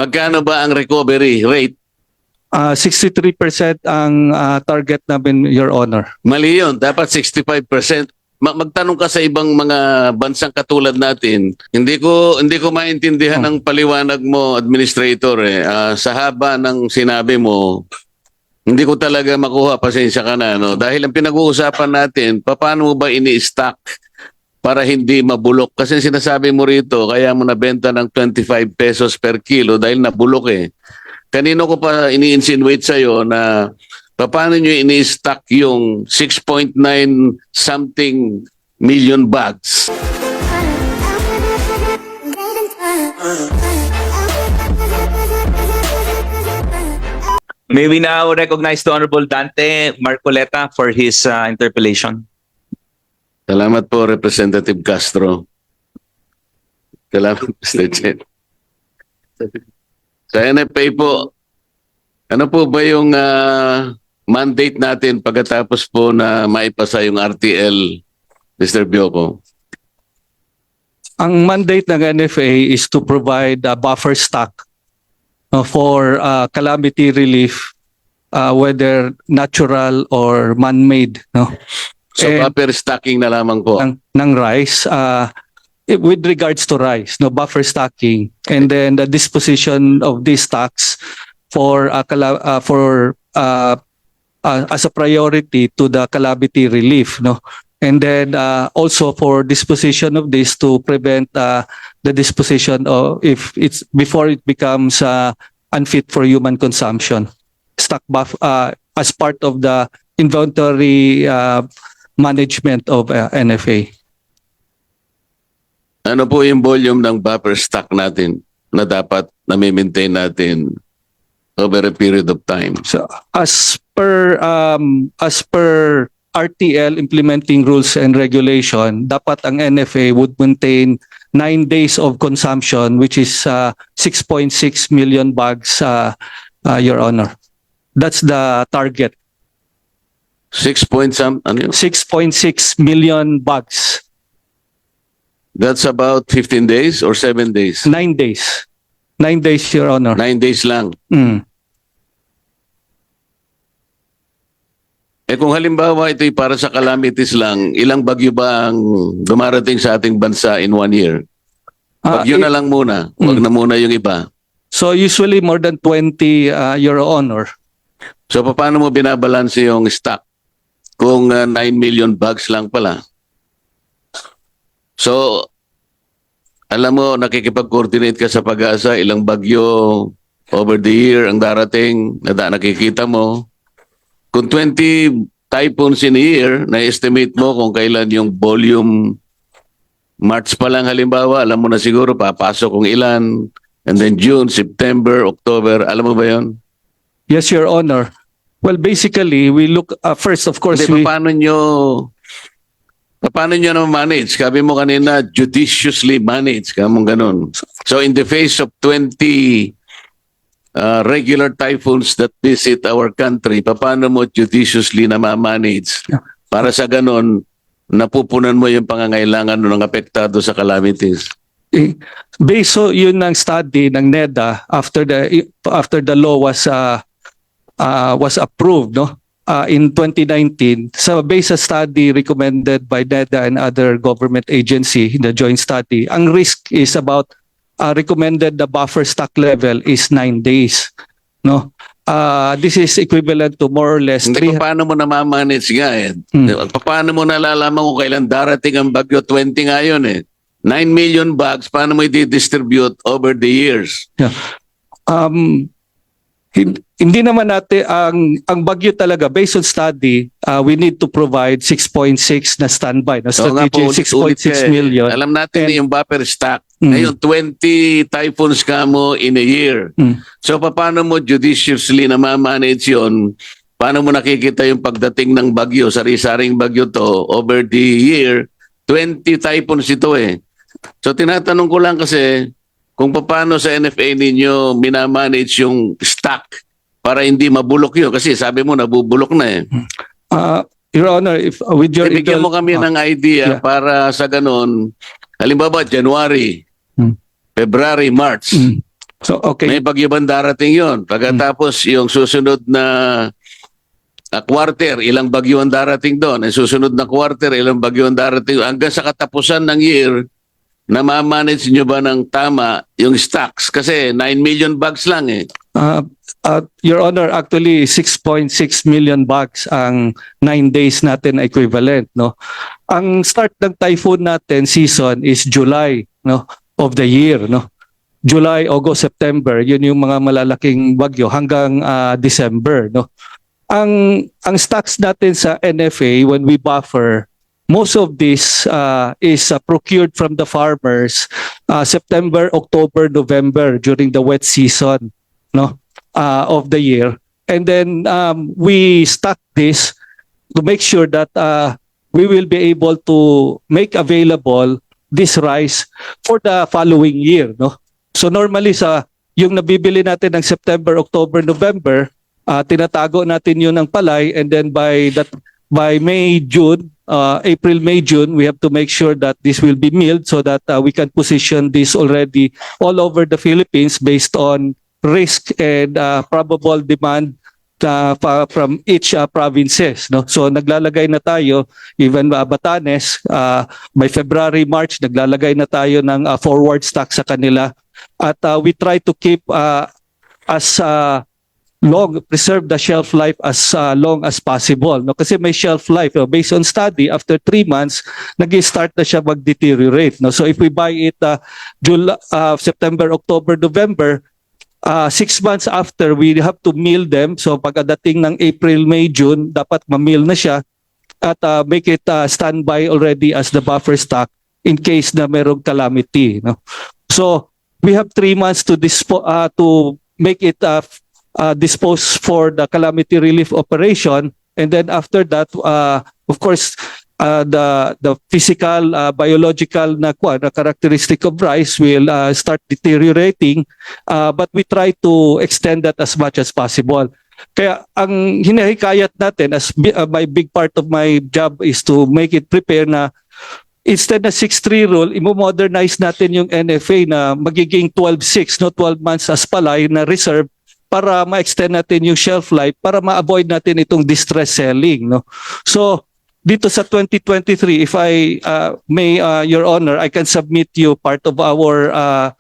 Magkano ba ang recovery rate? 63% ang target namin, Your Honor. Mali yun. Dapat 65%. Magtanong ka sa ibang mga bansang katulad natin. Hindi ko maintindihan ang paliwanag mo, administrator. Sa haba ng sinabi mo, hindi ko talaga makuha. Pasensya ka na. No? Dahil ang pinag-uusapan natin, paano mo ba ini-stack para hindi mabulok? Kasi sinasabi mo rito, kaya mo nabenta ng 25 pesos per kilo dahil nabulok eh. Kanino ko pa ini-insinuate sa'yo na paano nyo ini-stack yung 6.9 something million bags? May we now recognize the Honorable Dante Marcoleta for his interpellation. Salamat po, Representative Castro. Salamat, Mr. Chair. Sa NFA po, ano po ba yung mandate natin pagkatapos po na maipasa yung RTL, Mr. Bioco? Ang mandate ng NFA is to provide a buffer stock for calamity relief, whether natural or man-made. No? So buffer stocking na lamang po. Ng rice. With regards to rice, no, buffer stocking, and then the disposition of these stocks for as a priority to the calamity relief, no, and then also for disposition of this to prevent the disposition of if it's before it becomes unfit for human consumption. Stock as part of the inventory management of NFA. Ano po yung volume ng buffer stock natin na dapat na-maintain natin over a period of time? So as per RTL implementing rules and regulation, dapat ang NFA would maintain 9 days of consumption, which is 6.6 million bags, Your Honor. That's the target. 6 point some, ano yun? 6.6 million bags. That's about 15 days or 7 days? 9 days. 9 days, Your Honor. 9 days lang. Eh kung halimbawa ito'y para sa calamities lang, ilang bagyo ba ang dumarating sa ating bansa in 1 year? Bagyo na lang muna. Huwag na muna yung iba. So usually more than 20, Your Honor. So paano mo binabalanse yung stock kung 9 million bags lang pala? So, alam mo, nakikipag-coordinate ka sa Pag-asa, ilang bagyo over the year ang darating, nakikita mo. Kung 20 typhoons in a year, na-estimate mo kung kailan yung volume. March pa lang halimbawa, alam mo na siguro papasok kung ilan. And then June, September, October, alam mo ba yon? Yes, Your Honor. Well, basically, we look, first, of course, Hindi, paano nyo na-manage? Sabi mo kanina, judiciously manage. Kamong ganun. So in the face of 20 regular typhoons that visit our country, paano mo judiciously na ma-manage? Para sa ganun, napupunan mo yung pangangailangan ng apektado sa calamities. Based so yun ang study ng NEDA after the law was approved, no? In 2019, so based sa study recommended by NEDA and other government agency, the joint study, ang risk is about recommended the buffer stock level is 9 days. No, this is equivalent to more or less. Hindi, paano mo na-manage nga eh? Paano mo nalalaman kung kailan darating ang bagyo? 20 nga yun eh. 9 million bags, paano mo i-distribute over the years? Yeah. Hindi naman natin ang bagyo talaga based on study, we need to provide 6.6 na standby na strategy, 6.6 million. Alam natin yung buffer stock. Ngayon 20 typhoons ka mo in a year. So paano mo judiciously na ma-manage yun? Paano mo nakikita yung pagdating ng bagyo, sari-saring bagyo to over the year? 20 typhoons ito eh. So tinatanong ko lang kasi kung paano sa NFA ninyo minamanage yung stock para hindi mabulok yun. Kasi sabi mo nabubulok na eh. Your Honor, if with your bigyan mo kami ng idea para sa ganun. Halimbawa, January, February, March. So, okay. May bagyo bang darating yon? Pagkatapos yung susunod na quarter, ilang bagyo ang darating doon? Ang susunod na quarter, ilang bagyo ang darating? Hanggang sa katapusan ng year, na-manage nyo ba ng tama yung stocks? Kasi 9 million bags lang eh. Your Honor, actually 6.6 million bags ang 9 days natin na equivalent, no. Ang start ng typhoon natin season is July, no, of the year, no. July, August, September, yun yung mga malalaking bagyo hanggang December, no. Ang stocks natin sa NFA when we buffer, most of this is procured from the farmers September, October, November during the wet season, no, of the year. And then we stock this to make sure that we will be able to make available this rice for the following year, no. So normally yung nabibili natin ng September, October, November, tinatago natin yun ng palay, and then by May, June, April, May, June, we have to make sure that this will be milled so that we can position this already all over the Philippines based on risk and probable demand from each provinces, no. So naglalagay na tayo, even Batanes, by February, March, naglalagay na tayo ng forward stock sa kanila, at we try to keep preserve the shelf life as long as possible, no, kasi may shelf life, no? Based on study, after 3 months nag-start na siya mag-deteriorate, no. So if we buy it September, October, November, 6 months after, we have to mill them. So pagdating ng April, May, June, dapat ma-mill na siya at make it standby already as the buffer stock in case na merong calamity, no. So we have 3 months to make it dispose for the calamity relief operation, and then after that, of course, the physical, biological na characteristic of rice will start deteriorating, but we try to extend that as much as possible. Kaya ang hinahikayat natin, as my big part of my job is to make it prepare na instead na 6-3 rule, imo-modernize natin yung NFA na magiging 12-6, no, 12 months as palay na reserve, para ma-extend natin yung shelf life, para ma-avoid natin itong distress selling, no. So dito sa 2023, if I may, Your Honor, I can submit you part of our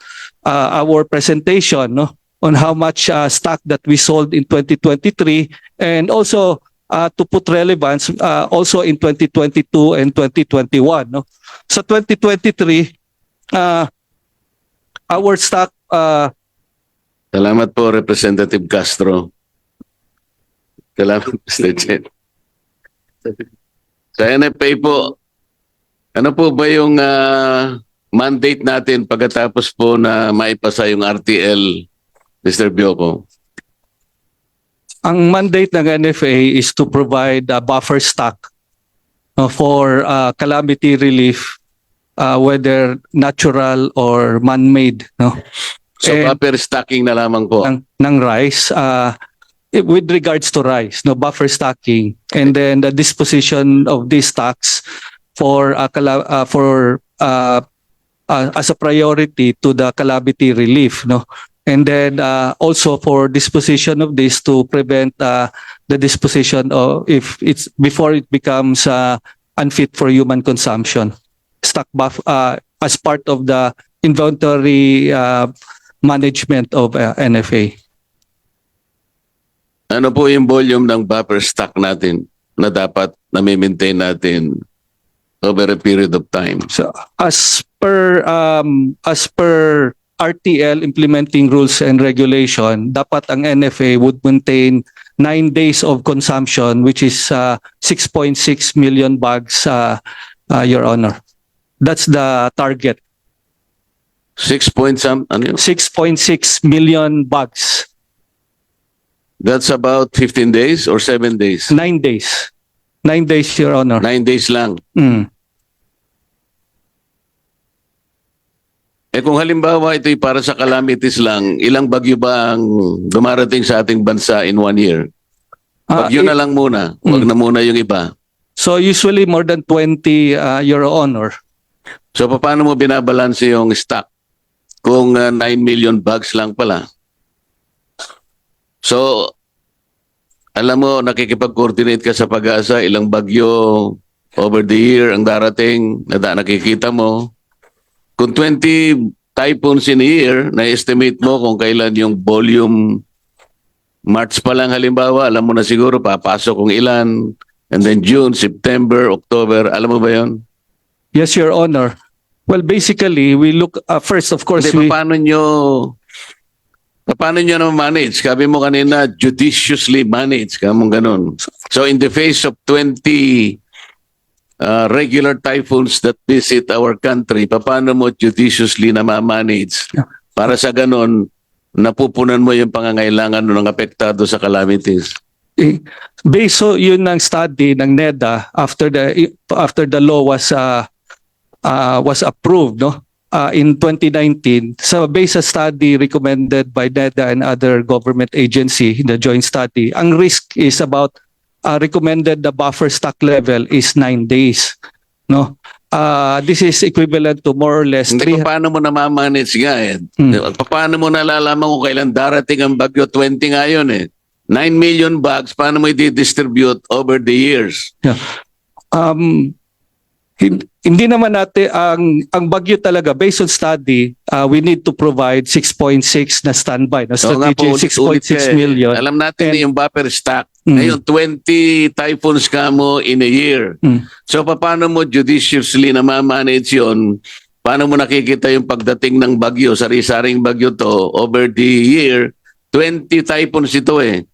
presentation, no, on how much stock that we sold in 2023, and also to put relevance also in 2022 and 2021, no. Sa 2023, our stock Salamat po, Representative Castro. Salamat, Mr. Chen. Sa NFA po, ano po ba yung mandate natin pagkatapos po na maipasa yung RTL, Mr. Bioco? ang mandate ng NFA is to provide a buffer stock for calamity relief, whether natural or man-made, no. So buffer stocking na lamang po. ng rice, with regards to rice, no, buffer stocking, and then the disposition of these stocks for as a priority to the calamity relief, no, and then also for disposition of this to prevent the disposition of, if it's before it becomes unfit for human consumption, stock as part of the inventory management of NFA. Ano po yung volume ng buffer stock natin na dapat na-maintain natin over a period of time? So as per RTL implementing rules and regulation, dapat ang NFA would maintain 9 days of consumption, which is 6.6 million bags, Your Honor. That's the target. 6 point some, ano yun? 6.6 million bags. That's about 15 days or 7 days? 9 days. 9 days, Your Honor. 9 days lang. Mm. Eh kung halimbawa ito'y para sa calamities lang, ilang bagyo ba ang dumarating sa ating bansa in 1 year? Bagyo na lang muna. Huwag na muna yung iba. So usually more than 20, Your Honor. So paano mo binabalanse yung stock? kung 9 million bags lang pala. So, alam mo, nakikipag-coordinate ka sa Pag-asa, ilang bagyo over the year ang darating, nakikita mo. Kung 20 typhoons in a year, na-estimate mo kung kailan yung volume. March pa lang halimbawa, alam mo na siguro papasok kung ilan. And then June, September, October, alam mo ba yun? Yes, Your Honor. Well, basically, we look first, of course, Hindi, paano nyo na manage? Sabi mo kanina, judiciously manage, kamong ganun. So in the face of 20 regular typhoons that visit our country, paano mo judiciously na ma-manage? Para sa ganun, napupunan mo yung pangangailangan ng apektado sa calamities. based so yun ng study ng NEDA after the law was approved, no, in 2019, so based sa study recommended by NEDA and other government agency, the joint study, ang risk is about recommended the buffer stock level is 9 days, no. This is equivalent to more or less Hindi ko paano mo na-manage nga eh. Paano mo nalalaman kung kailan darating ang bagyo? 20 nga yun eh. 9 million bags, paano mo i-distribute over the years? Yeah. Hindi naman natin ang bagyo talaga based on study, we need to provide 6.6 na standby na strategy, 6.6 million. Alam natin yung buffer stock. Ngayon 20 typhoons ka mo in a year. So paano mo judiciously na ma-manage yun? Paano mo nakikita yung pagdating ng bagyo, sari-saring bagyo to over the year? 20 typhoons ito eh.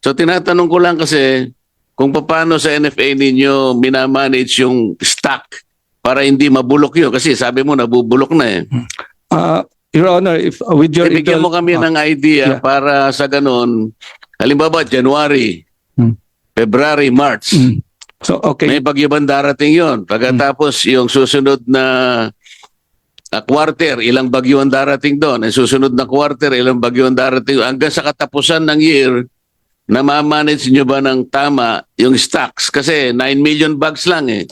So tinatanong ko lang kasi kung paano sa NFA ninyo minamanage yung stock para hindi mabulok yun. Kasi sabi mo nabubulok na eh. Your Honor, if with your Bigyan mo kami ng idea para sa ganun. Halimbawa, January, February, March. So okay. May bagyo ba darating yun? Pagkatapos yung susunod na quarter, ilang bagyo ang darating doon. Ang susunod na quarter, ilang bagyo ang darating. Hanggang sa katapusan ng year, na ma-manage nyo ba ng tama yung stocks? Kasi 9 million bags lang eh.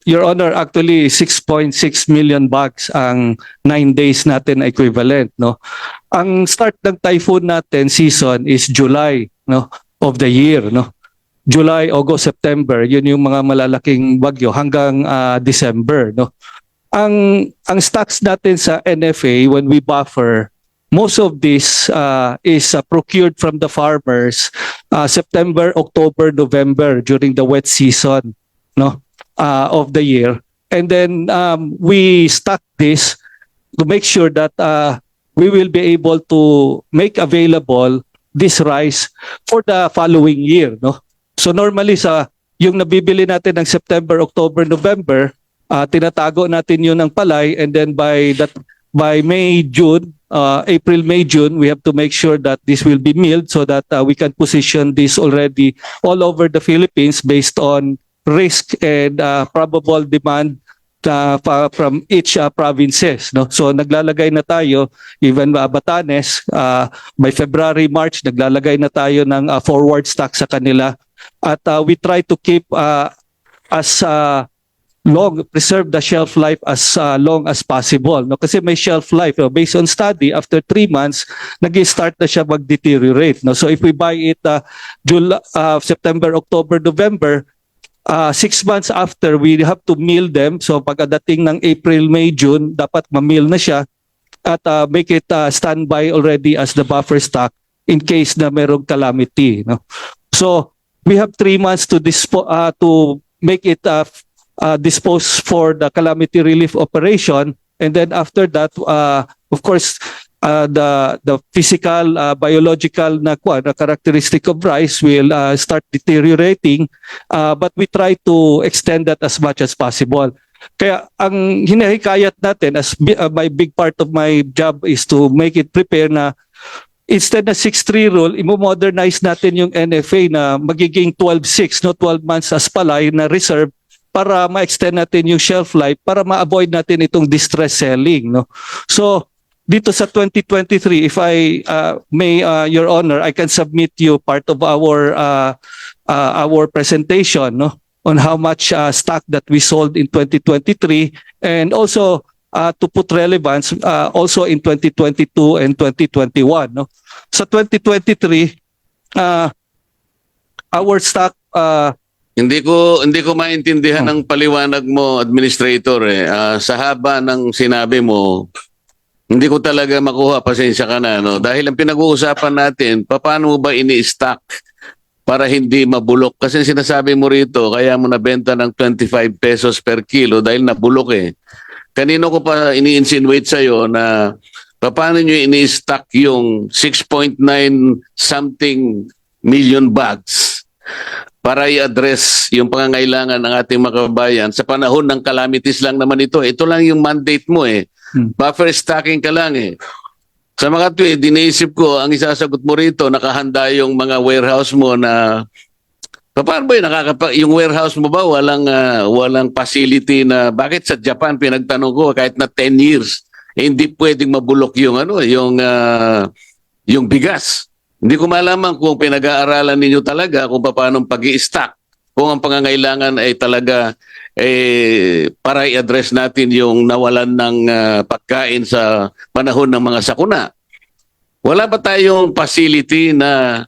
Your Honor, actually 6.6 million bags ang 9 days natin equivalent, no. Ang start ng typhoon natin season is July, no, of the year, no. July, August, September, yun yung mga malalaking bagyo hanggang December, no. Ang stocks natin sa NFA when we buffer, most of this is procured from the farmers September, October, November during the wet season, no, of the year. And then we stock this to make sure that we will be able to make available this rice for the following year, no. So normally yung nabibili natin ng September, October, November, tinatago natin yun ng palay, and then by May, June, April, May, June, we have to make sure that this will be milled so that we can position this already all over the Philippines based on risk and probable demand from each provinces, no. So naglalagay na tayo, even Batanes, by February, March, naglalagay na tayo ng forward stock sa kanila, at we try to keep preserve the shelf life as long as possible, no, kasi may shelf life, no? Based on study, after 3 months nag-start na siya mag-deteriorate, no. So if we buy it September, October, November, 6 months after we have to mill them. So pagkadating ng April, May, June, dapat ma-mill na siya at make it standby already as the buffer stock in case na merong calamity, no. So we have 3 months to make it dispose for the calamity relief operation, and then after that, of course, the physical, biological na characteristic of rice will start deteriorating, but we try to extend that as much as possible. Kaya ang hinahikayat natin, as my big part of my job is to make it prepare na instead na 6-3 rule, imo-modernize natin yung NFA na magiging 12-6, no, 12 months as palay na reserve, para ma-extend natin yung shelf life, para ma-avoid natin itong distress selling, no. So dito sa 2023, if I may, Your Honor, I can submit you part of our presentation, no, on how much stock that we sold in 2023, and also to put relevance also in 2022 and 2021. No? Sa 2023, our stock Hindi ko maintindihan ang paliwanag mo, Administrator. Sa haba ng sinabi mo, hindi ko talaga makuha. Pasensya ka na. No? Dahil ang pinag-uusapan natin, paano mo ba ini-stock para hindi mabulok? Kasi sinasabi mo rito, kaya mo nabenta ng 25 pesos per kilo dahil nabulok eh. Kanino ko pa ini-insinuate sa'yo na paano nyo ini-stock yung 6.9 something million bags para i-address yung pangangailangan ng ating mga kababayan sa panahon ng calamities lang naman ito. Ito lang yung mandate mo eh. Buffer stocking ka lang eh. Sa mga tuwi, diniisip ko, ang isasagot mo rito, nakahanda yung mga warehouse mo na paano ba yun? Yung warehouse mo ba walang facility na bakit sa Japan pinagtanong ko kahit na 10 years hindi pwedeng mabulok yung yung bigas. Hindi ko malaman kung pinag-aaralan ninyo talaga kung paano pag-i-stock. Kung ang pangangailangan ay talaga para i-address natin yung nawalan ng pagkain sa panahon ng mga sakuna. Wala ba tayong facility na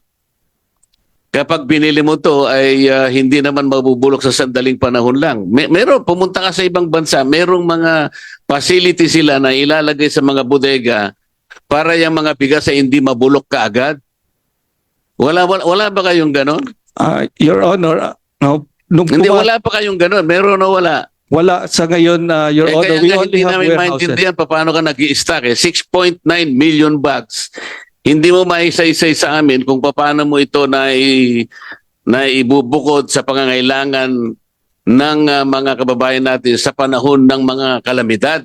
kapag binili mo to ay hindi naman mabubulok sa sandaling panahon lang? Meron, pumunta ka sa ibang bansa, merong mga facility sila na ilalagay sa mga bodega para yung mga bigas ay hindi mabulok kaagad. Wala ba kayong ganon? Your Honor, no, Hindi, wala pa kayong ganon. Meron o wala? Wala sa ngayon, Your Honor. Kaya We nga only hindi have namin warehouses. maintindihan paano ka nag-i-stock eh. 6.9 million bags. Hindi mo maisa-isay sa amin kung paano mo ito na ibubukod sa pangangailangan ng mga kababayan natin sa panahon ng mga kalamidad.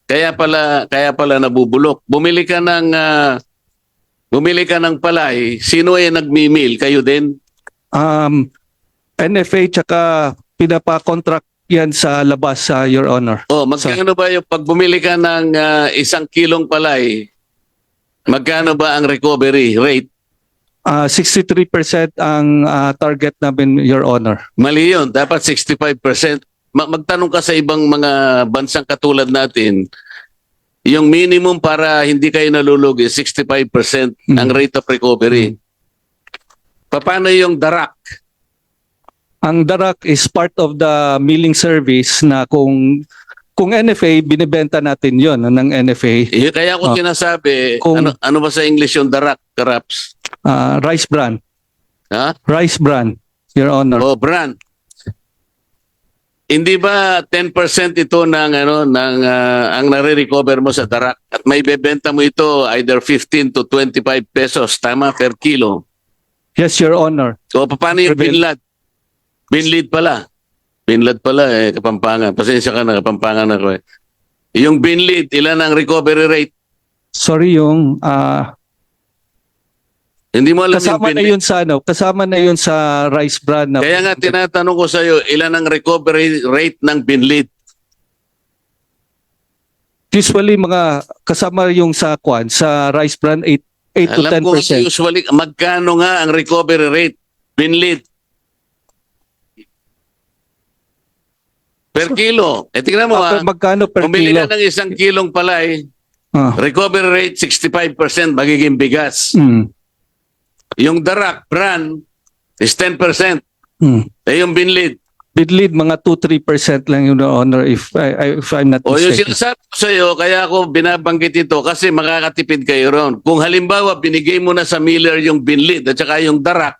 Kaya pala nabubulok. Bumili ka ng palay, sino ay nagmi-mill? Kayo din? NFA tsaka pinapa-contract yan sa labas, Your Honor. Magkano ba yung pag bumili ka ng 1 kilong palay, magkano ba ang recovery rate? 63% ang target namin, Your Honor. Mali yun. Dapat 65%. Magtanong ka sa ibang mga bansang katulad natin, yung minimum para hindi kayo nalulugi, 65% ang rate of recovery. Paano yung darak? Ang darak is part of the milling service na kung NFA, binibenta natin yon ng NFA. Kaya ako sinasabi, Kung- ano ba sa English yung darak, Karaps? Rice bran. Ha? Rice bran, Your Honor. O brand. Hindi ba 10% ito ng ang nare-recover mo sa darak at may bebenta mo ito either 15 to 25 pesos tama per kilo. Yes, Your Honor. O paano yung binlad? Binlid pala. Binlad pala Kapampangan. Pasensya ka na, Kapampangan ako eh. Yung binlid, ilan ang recovery rate? Sorry, yung Hindi mo alam kasama yung na binlid. yun sa kasama na yun sa rice bran na. Kaya nga tinatanong ko sa iyo, ilan ang recovery rate ng binlid? Usually mga kasama yung sa sa rice bran 8 to Alam ko 10%. usually, magkano nga ang recovery rate? Binlid. Per kilo. Tingnan mo Magkano per Bumili kilo? ka ng 1 kilong palay, recovery rate 65% magiging bigas. Yung darak, bran, is 10%. Yung binlid. Bidlid mga 2-3% lang yun, Your Honor, if I'm not O yung mistaken. sinasabi ko sa iyo, kaya ako binabanggit ito kasi makakatipid kayo ron. Kung halimbawa binigay mo na sa miller yung binlid at saka yung darak,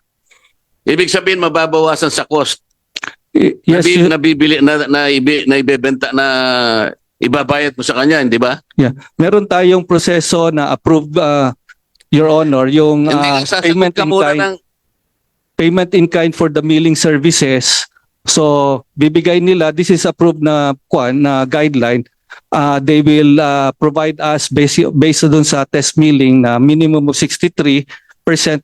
ibig sabihin mababawasan sa cost. Yes, Nabibili na ibebenta na ibabayad mo sa kanya, hindi ba? yeah. Meron tayong proseso na approved, Your Honor, yung Hindi ka sasagot ka muna ng payment in kind for the milling services. So, bibigay nila, this is approved na guideline. They will provide us based dun sa test milling na minimum of 63%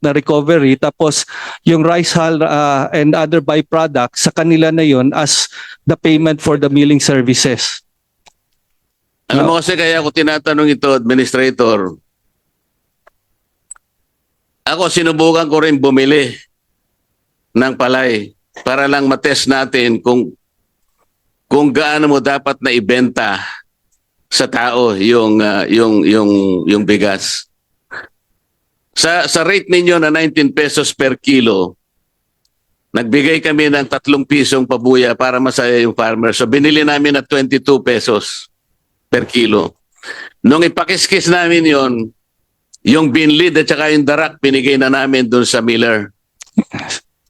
na recovery. Tapos, yung rice hull and other byproducts, sa kanila na yun as the payment for the milling services. Alam mo kasi kaya ako tinatanong ito, Administrator. Ako sinubukan ko rin bumili ng palay para lang matest natin kung gaano mo dapat na ibenta sa tao yung bigas. Sa rate ninyo na 19 pesos per kilo, nagbigay kami ng 3 pisong pabuya para masaya yung farmer. So binili namin at 22 pesos per kilo. Nung ipakiskis namin yon, yung binlid at saka yung darak, binigay na namin doon sa miller.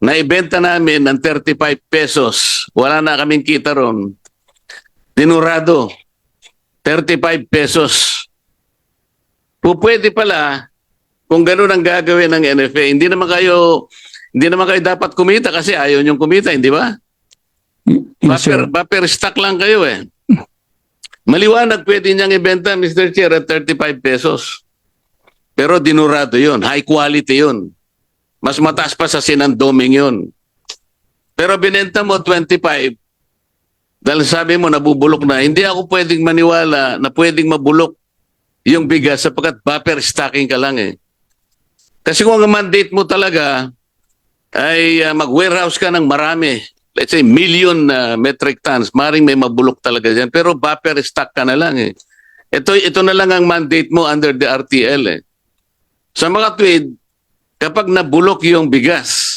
Naibenta namin ng 35 pesos. Wala na kaming kita ron. Dinurado. 35 pesos. Pwede pala, kung ganun ang gagawin ng NFA, hindi naman kayo dapat kumita kasi ayaw niyong kumita, hindi ba? Yes, sir. Buffer stock lang kayo eh. Maliwanag pwede niyang ibenta, Mr. Chair, at 35 pesos. Pero dinurado yun. High quality yun. Mas mataas pa sa sinandoming yun. Pero binenta mo 25 dahil sabi mo nabubulok na. Hindi ako pwedeng maniwala na pwedeng mabulok yung bigas sapagkat buffer stocking ka lang eh. Kasi kung ang mandate mo talaga ay mag-warehouse ka ng marami, let's say million metric tons, maring may mabulok talaga dyan. Pero buffer stock ka na lang eh. Ito na lang ang mandate mo under the RTL eh. Sa mga tweed, kapag nabulok yung bigas,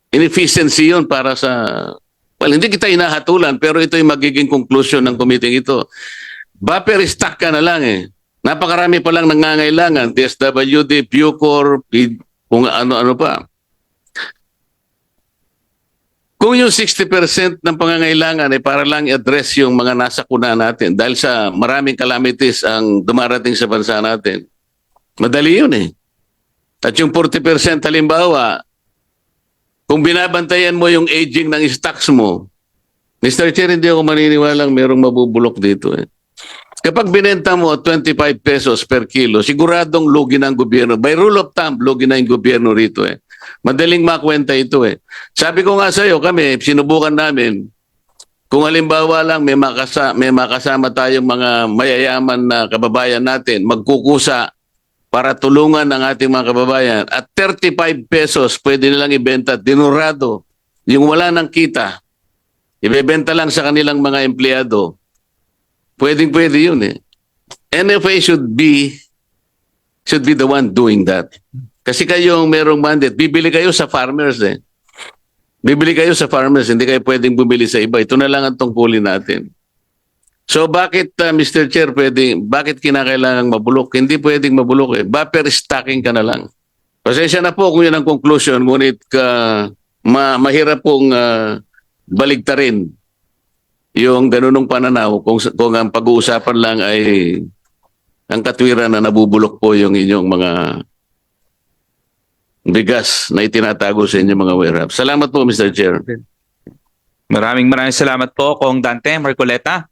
inefficiency yun para sa... Well, hindi kita hinahatulan, pero ito yung magiging conclusion ng committee ito. Buffer stock ka na lang eh. Napakarami pa lang nangangailangan. DSWD, Bucor, kung ano-ano pa. Kung yung 60% ng pangangailangan ay para lang i-address yung mga nasa kuna natin dahil sa maraming calamities ang dumarating sa bansa natin, madali yun eh. At yung 40% halimbawa, kung binabantayan mo yung aging ng stocks mo, Mr. Chair, hindi ako maniniwalang merong mabubulok dito eh. Kapag binenta mo 25 pesos per kilo, siguradong lugi ng gobyerno. By rule of thumb, lugi na yung gobyerno rito eh. Madaling makwenta ito eh. Sabi ko nga sa'yo, kami, sinubukan namin, kung halimbawa lang may makasama tayong mga mayayaman na kababayan natin, magkukusa para tulungan ang ating mga kababayan at 35 pesos pwede nilang ibenta dinurado yung wala nang kita ibebenta lang sa kanilang mga empleyado, pwede yun eh. NFA should be the one doing that kasi kayong merong mandate, bibili kayo sa farmers eh, hindi kayo pwedeng bumili sa iba. Ito na lang ang tungkulin natin. So bakit Mr. Chair bakit kinakailangang mabulok? Hindi pwedeng mabulok eh. Buffer stocking ka na lang. Pasensya na po kung yun ang conclusion, ngunit mahirap pong baligtarin yung ganunong pananaw kung ang pag-uusapan lang ay ang katwiran na nabubulok po yung inyong mga bigas na itinatago sa inyong mga warehouse. Salamat po Mr. Chair. Maraming salamat po, Kong Dante Marcoleta.